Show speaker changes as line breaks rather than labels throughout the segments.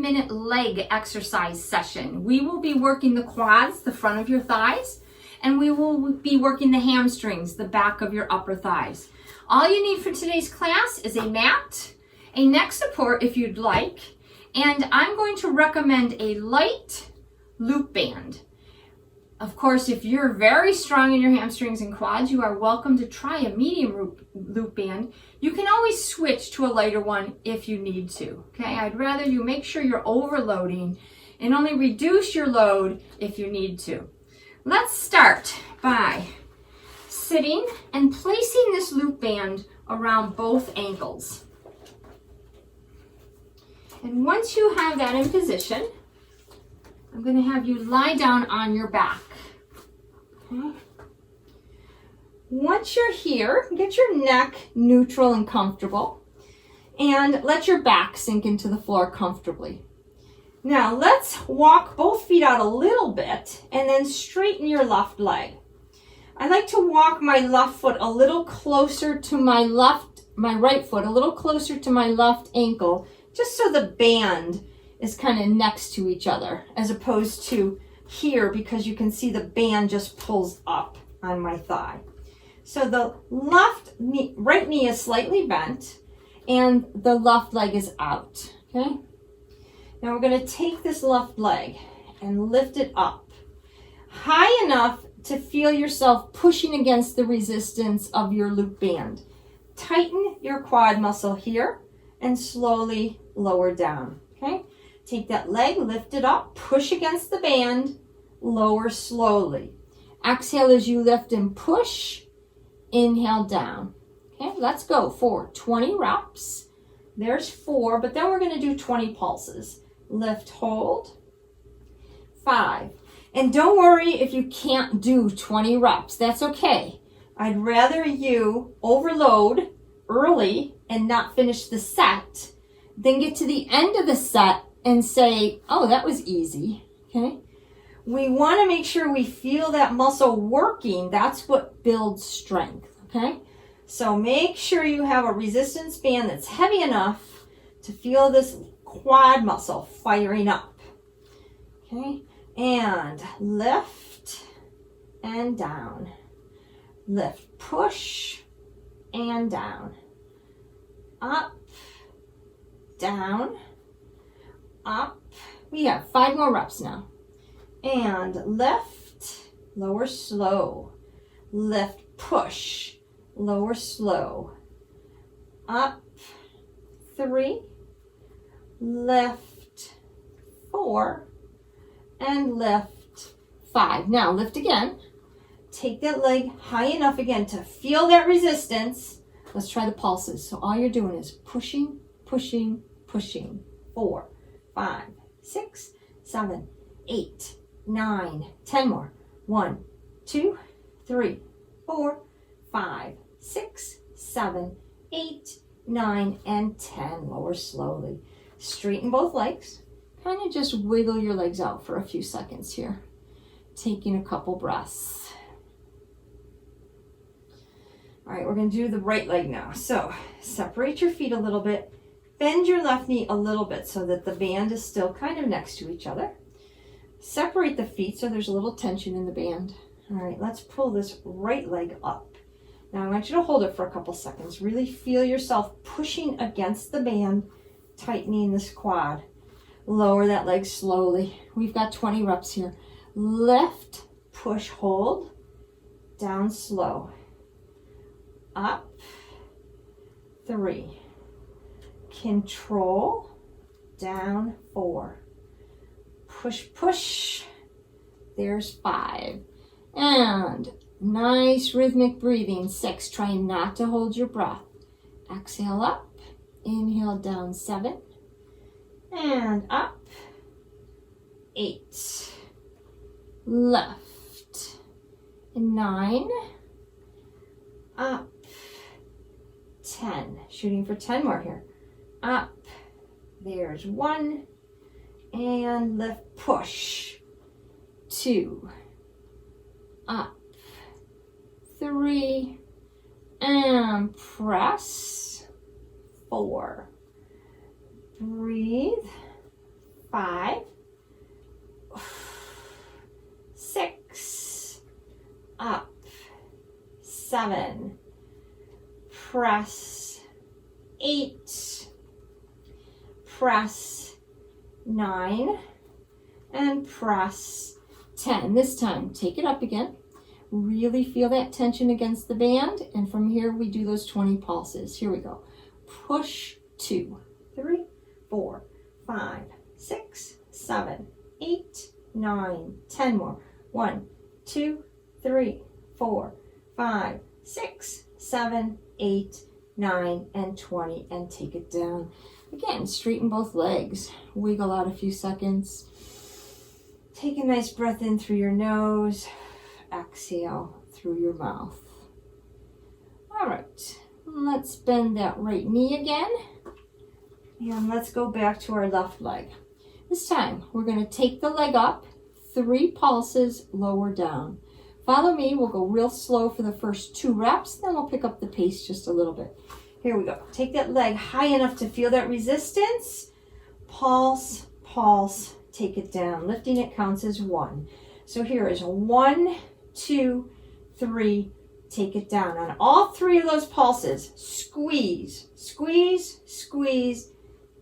5-minute leg exercise session. We will be working the quads, the front of your thighs, and we will be working the hamstrings, the back of your upper thighs. All you need for today's class is a mat, a neck support if you'd like, and I'm going to recommend a light loop band. Of course, if you're very strong in your hamstrings and quads, you are welcome to try a medium loop band. You can always switch to a lighter one if you need to, okay? I'd rather you make sure you're overloading and only reduce your load if you need to. Let's start by sitting and placing this loop band around both ankles. And once you have that in position, I'm going to have you lie down on your back. Okay. Once you're here, get your neck neutral and comfortable, and let your back sink into the floor comfortably. Now let's walk both feet out a little bit and then straighten your left leg. I like to walk my left foot a little closer to my right foot, a little closer to my left ankle, just so the band is kind of next to each other, as opposed to here, because you can see the band just pulls up on my thigh. So the right knee is slightly bent and the left leg is out, okay? Now we're going to take this left leg and lift it up high enough to feel yourself pushing against the resistance of your loop band. Tighten your quad muscle here and slowly lower down, okay? Take that leg, lift it up, push against the band, lower slowly. Exhale as you lift and push, inhale down. Okay, let's go for 20 reps. There's 4, but then we're going to do 20 pulses. Lift, hold, 5. And don't worry if you can't do 20 reps. That's okay. I'd rather you overload early and not finish the set than get to the end of the set and say, oh, that was easy, okay? We want to make sure we feel that muscle working. That's what builds strength, okay? So make sure you have a resistance band that's heavy enough to feel this quad muscle firing up, okay? And lift and down. Lift, push, and down. Up, down, up. We have 5 more reps now. And lift, lower slow. Lift, push, lower slow. Up, 3. Lift, 4. And lift, 5. Now lift again. Take that leg high enough again to feel that resistance. Let's try the pulses. So all you're doing is pushing, pushing, pushing. 4, 5, 6, 7, 8, 9, 10 more. 1, 2, 3, 4, 5, 6, 7, 8, 9, and 10. Lower slowly. Straighten both legs. Kind of just wiggle your legs out for a few seconds here. Taking a couple breaths. All right, we're going to do the right leg now. So separate your feet a little bit. Bend your left knee a little bit so that the band is still kind of next to each other. Separate the feet so there's a little tension in the band. All right, let's pull this right leg up. Now I want you to hold it for a couple seconds. Really feel yourself pushing against the band, tightening this quad. Lower that leg slowly. We've got 20 reps here. Lift, push, hold, down slow. Up, 3. Control, down 4. Push, push. There's 5. And nice rhythmic breathing. 6. Try not to hold your breath. Exhale up. Inhale down 7. And up. 8. Left. 9. Up. 10. Shooting for 10 more here. Up. There's 1. And lift, push. 2. Up. 3. And press. 4. Breathe. 5, 6, up, 7, press, 8, press, 9, and press 10. This time, take it up again. Really feel that tension against the band, and from here we do those 20 pulses. Here we go. Push, 2, 3, 4, 5, 6, 7, 8, 9, 10 more. 1, 2, 3, 4, 5, 6, 7, 8, 9, and 20, and take it down. Again, straighten both legs. Wiggle out a few seconds. Take a nice breath in through your nose. Exhale through your mouth. All right, let's bend that right knee again. And let's go back to our left leg. This time, we're going to take the leg up, 3 pulses, lower down. Follow me, we'll go real slow for the first 2 reps, then we'll pick up the pace just a little bit. Here we go. Take that leg high enough to feel that resistance. Pulse, pulse, take it down. Lifting it counts as 1. So here is 1, 2, 3, take it down. On all 3 of those pulses, squeeze, squeeze, squeeze,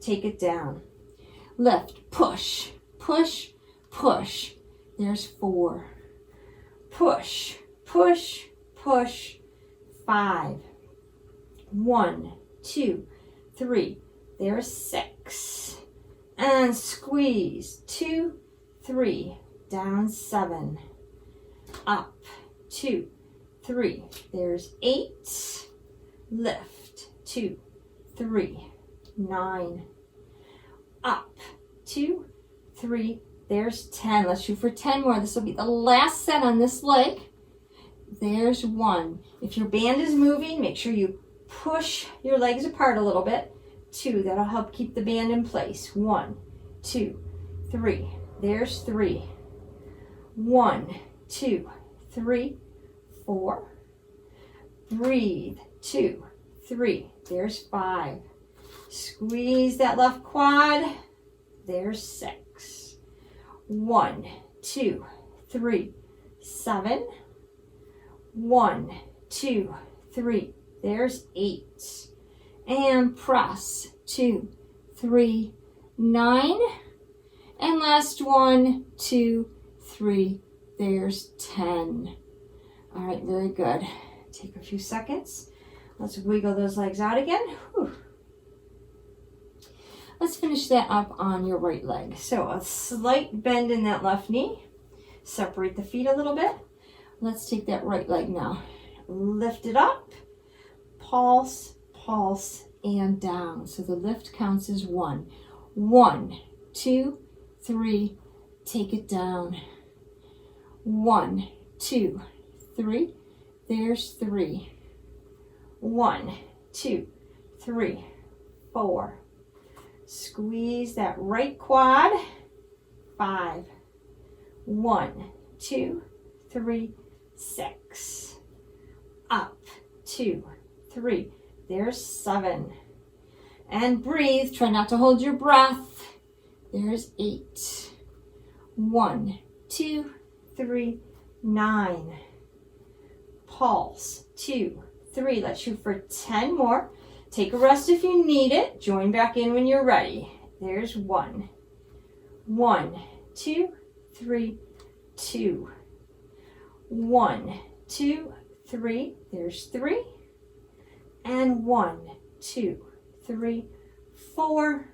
take it down. Lift, push, push, push. There's 4. Push, push, push, 5. 1, 2, 3. There's 6. And squeeze, 2, 3. Down 7. Up, 2, 3. There's 8. Lift, 2, 3. 9. Up, 2, 3. There's 10. Let's shoot for 10 more. This will be the last set on this leg. There's 1. If your band is moving, make sure you push your legs apart a little bit. 2. That'll help keep the band in place. 1, 2, 3. There's 3. 1, 2, 3, 4. Breathe. 2, 3. There's 5. Squeeze that left quad. There's 6. 1, 2, 3, 7. 1, 2, 3. There's 8. And press. 2, 3, 9. And last 1, 2, 3. There's 10. All right, very good. Take a few seconds. Let's wiggle those legs out again. Whew. Let's finish that up on your right leg. So a slight bend in that left knee. Separate the feet a little bit. Let's take that right leg now. Lift it up. Pulse, pulse, and down. So the lift counts as 1. 1, 2, 3. Take it down. 1, 2, 3. There's 3. 1, 2, 3, 4. Squeeze that right quad. 5. 1, 2, 3, 6. Up. 2, 3. There's 7. And breathe. Try not to hold your breath. There's 8. 1, 2, 3, 9. Pulse. 2, 3. Let's shoot for 10 more. Take a rest if you need it. Join back in when you're ready. There's 1. 1, 2, 3, 2. 1, 2, 3. There's 3. And 1, 2, 3, 4.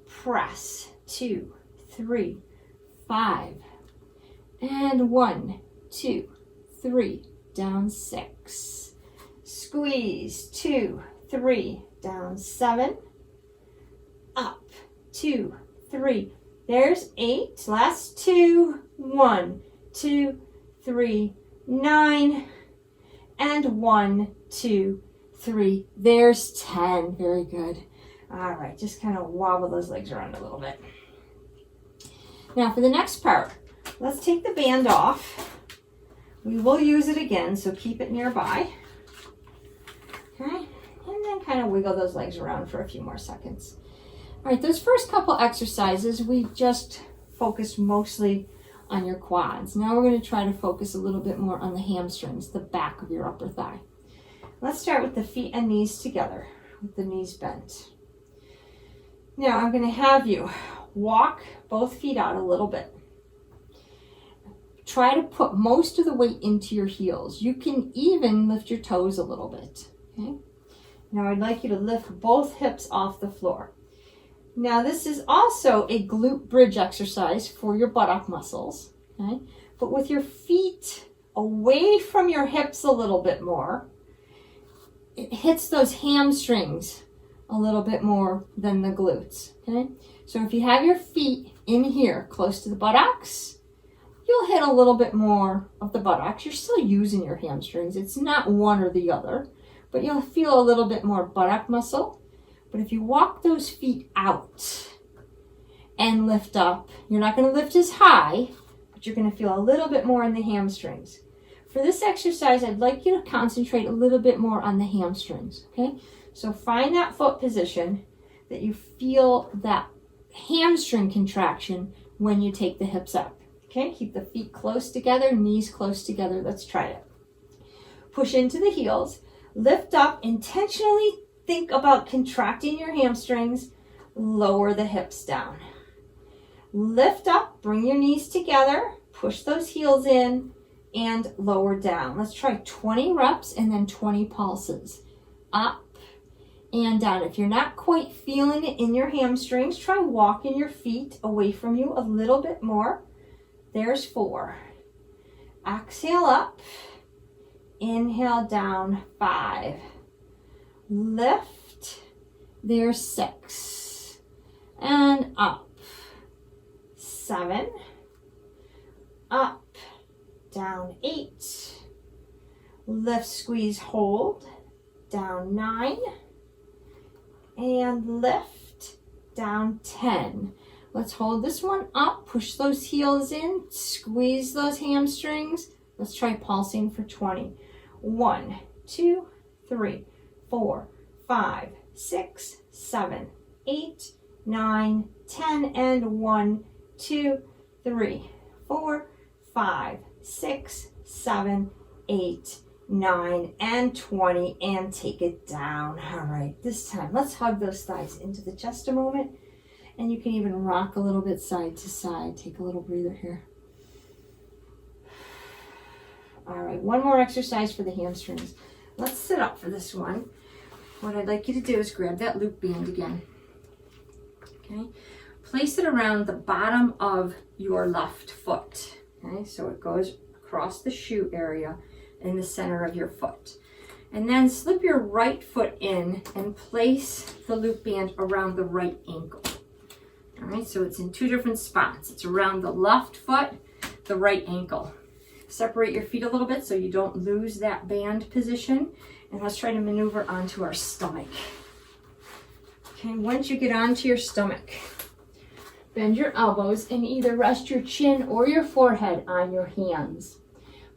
Press. 2, 3, 5. And 1, 2, 3. Down 6. Squeeze. 2, 3. Down 7. Up. 2, 3. There's 8. Last 2. 1, 2, 3, 9. And 1, 2, 3. There's 10. Very good. All right, just kind of wobble those legs around a little bit. Now for the next part, let's take the band off. We will use it again, so keep it nearby. Okay, and then kind of wiggle those legs around for a few more seconds. All right, those first couple exercises, we just focused mostly on your quads. Now we're going to try to focus a little bit more on the hamstrings, the back of your upper thigh. Let's start with the feet and knees together, with the knees bent. Now I'm going to have you walk both feet out a little bit. Try to put most of the weight into your heels. You can even lift your toes a little bit. Okay? Now I'd like you to lift both hips off the floor. Now this is also a glute bridge exercise for your buttock muscles. Okay? But with your feet away from your hips a little bit more, it hits those hamstrings a little bit more than the glutes. Okay? So if you have your feet in here close to the buttocks, you'll hit a little bit more of the buttocks. You're still using your hamstrings. It's not one or the other, but you'll feel a little bit more buttock muscle. But if you walk those feet out and lift up, you're not going to lift as high, but you're going to feel a little bit more in the hamstrings. For this exercise, I'd like you to concentrate a little bit more on the hamstrings, okay? So find that foot position that you feel that hamstring contraction when you take the hips up. Okay, keep the feet close together, knees close together. Let's try it. Push into the heels, lift up, intentionally think about contracting your hamstrings, lower the hips down. Lift up, bring your knees together, push those heels in, and lower down. Let's try 20 reps and then 20 pulses. Up and down. If you're not quite feeling it in your hamstrings, try walking your feet away from you a little bit more. There's 4. Exhale up. Inhale down. 5. Lift. There's 6. And up. 7. Up. Down. 8. Lift, squeeze, hold. Down. 9. And lift. Down. 10. Let's hold this one up, push those heels in, squeeze those hamstrings. Let's try pulsing for 20. 1, 2, 3, 4, 5, 6, 7, 8, 9, 10, and 1, 2, 3, 4, 5, 6, 7, 8, 9, and 20, and take it down. All right, this time, let's hug those thighs into the chest a moment. And you can even rock a little bit side to side. Take a little breather here. All right, one more exercise for the hamstrings. Let's sit up for this one. What I'd like you to do is grab that loop band again. Okay, place it around the bottom of your left foot. Okay, so it goes across the shoe area in the center of your foot. And then slip your right foot in and place the loop band around the right ankle. All right, so it's in 2 different spots. It's around the left foot, the right ankle. Separate your feet a little bit so you don't lose that band position. And let's try to maneuver onto our stomach. Okay, once you get onto your stomach, bend your elbows and either rest your chin or your forehead on your hands.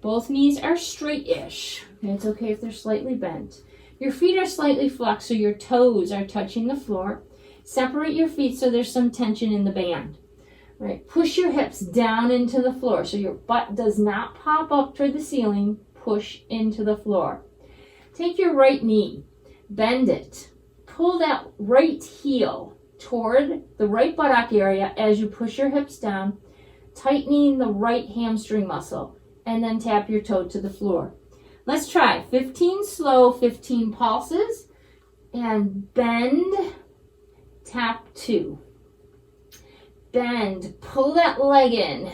Both knees are straight-ish. It's okay if they're slightly bent. Your feet are slightly flexed so your toes are touching the floor. Separate your feet so there's some tension in the band. Right, push your hips down into the floor so your butt does not pop up toward the ceiling. Push into the floor. Take your right knee, bend it. Pull that right heel toward the right buttock area as you push your hips down, tightening the right hamstring muscle, and then tap your toe to the floor. Let's try 15 slow, 15 pulses, and bend. Tap 2. Bend, pull that leg in.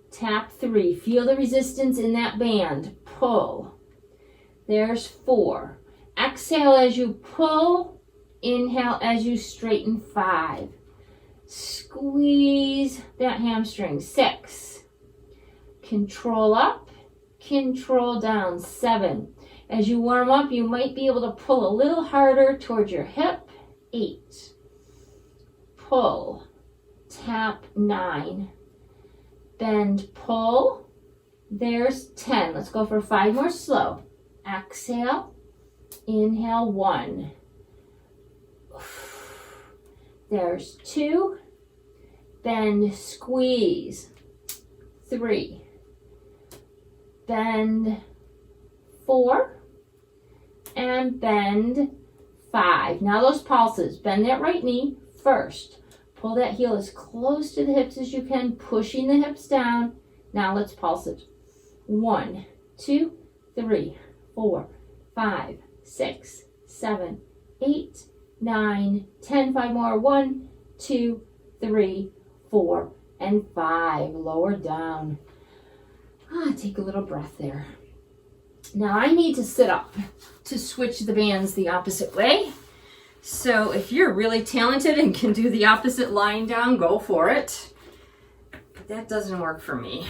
Tap 3. Feel the resistance in that band. Pull. There's 4. Exhale as you pull. Inhale as you straighten. 5. Squeeze that hamstring. 6. Control up. Control down. 7. As you warm up, you might be able to pull a little harder towards your hip. 8. Pull, tap 9, bend, pull, there's 10. Let's go for 5 more slow. Exhale, inhale 1, There's 2, bend, squeeze, 3, bend, 4, and bend, 5. Now those pulses, bend that right knee first. Pull that heel as close to the hips as you can, pushing the hips down. Now let's pulse it. 1, 2, 3, 4, 5, 6, 7, 8, 9, 10. 5 more. 1, 2, 3, 4, and 5. Lower down. Take a little breath there. Now I need to sit up to switch the bands the opposite way. So if you're really talented and can do the opposite lying down, go for it. But that doesn't work for me.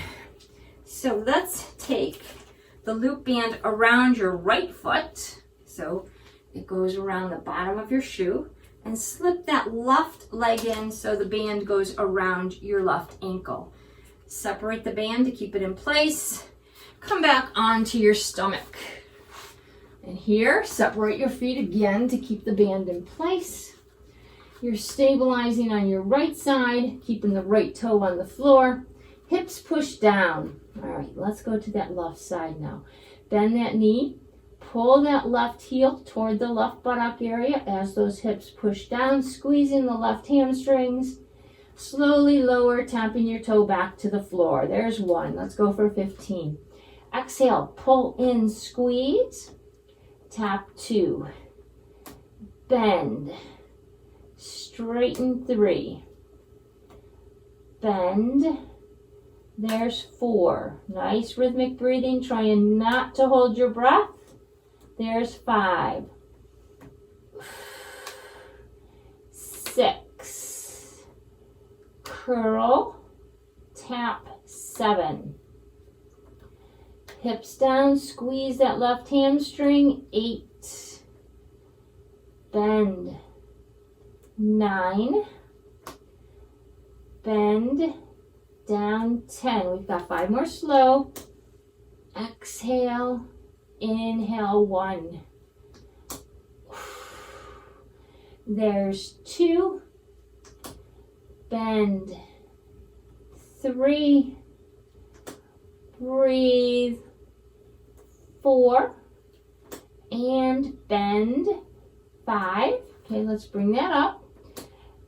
So let's take the loop band around your right foot. So it goes around the bottom of your shoe, and slip that left leg in so the band goes around your left ankle. Separate the band to keep it in place. Come back onto your stomach. And here, separate your feet again to keep the band in place. You're stabilizing on your right side, keeping the right toe on the floor. Hips push down. All right, let's go to that left side now. Bend that knee. Pull that left heel toward the left buttock area as those hips push down, squeezing the left hamstrings. Slowly lower, tapping your toe back to the floor. There's 1. Let's go for 15. Exhale, pull in, squeeze. Tap 2. Bend. Straighten 3. Bend. There's 4. Nice rhythmic breathing, trying not to hold your breath. There's 5. 6. Curl. Tap 7. Hips down, squeeze that left hamstring. 8. Bend. 9. Bend. Down 10. We've got 5 more slow. Exhale. Inhale 1. There's 2. Bend. 3. Breathe. 4. And bend. 5. Okay, let's bring that up.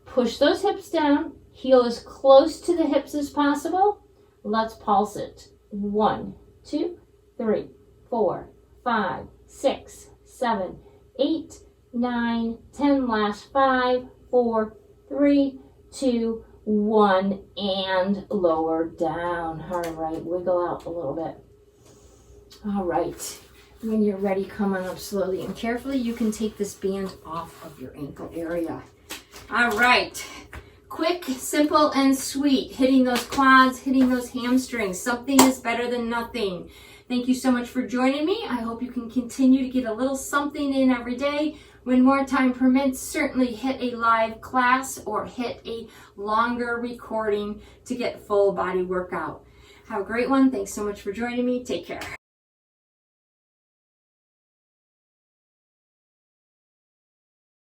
Push those hips down. Heel as close to the hips as possible. Let's pulse it. 1, 2, 3, 4, 5, 6, 7, 8, 9, 10. Last 5, 4, 3, 2, 1, and lower down. All right, wiggle out a little bit. All right, when you're ready, come on up slowly and carefully. You can take this band off of your ankle area. All right, quick, simple, and sweet. Hitting those quads, hitting those hamstrings. Something is better than nothing. Thank you so much for joining me. I hope you can continue to get a little something in every day. When more time permits, certainly hit a live class or hit a longer recording to get full body workout. Have a great one. Thanks so much for joining me. Take care.